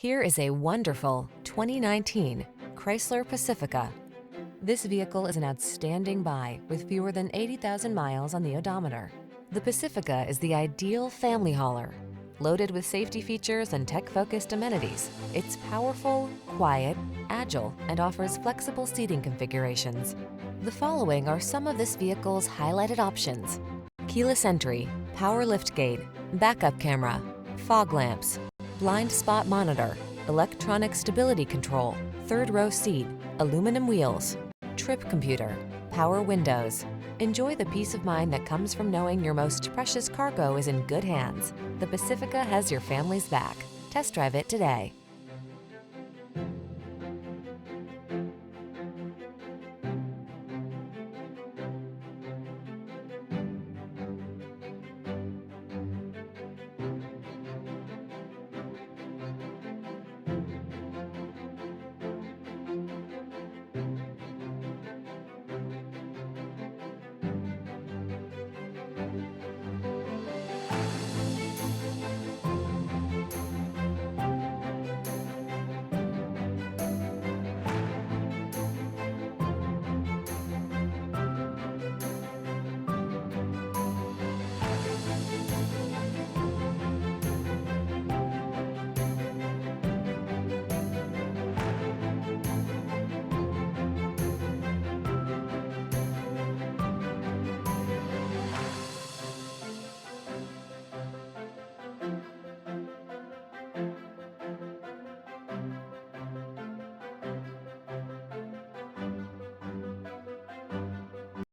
Here is a wonderful 2019 Chrysler Pacifica. This vehicle is an outstanding buy with fewer than 80,000 miles on the odometer. The Pacifica is the ideal family hauler. Loaded with safety features and tech-focused amenities, it's powerful, quiet, agile, and offers flexible seating configurations. The following are some of this vehicle's highlighted options: keyless entry, power liftgate, backup camera, fog lamps, blind spot monitor, electronic stability control, third row seat, aluminum wheels, trip computer, power windows. Enjoy the peace of mind that comes from knowing your most precious cargo is in good hands. The Pacifica has your family's back. Test drive it today.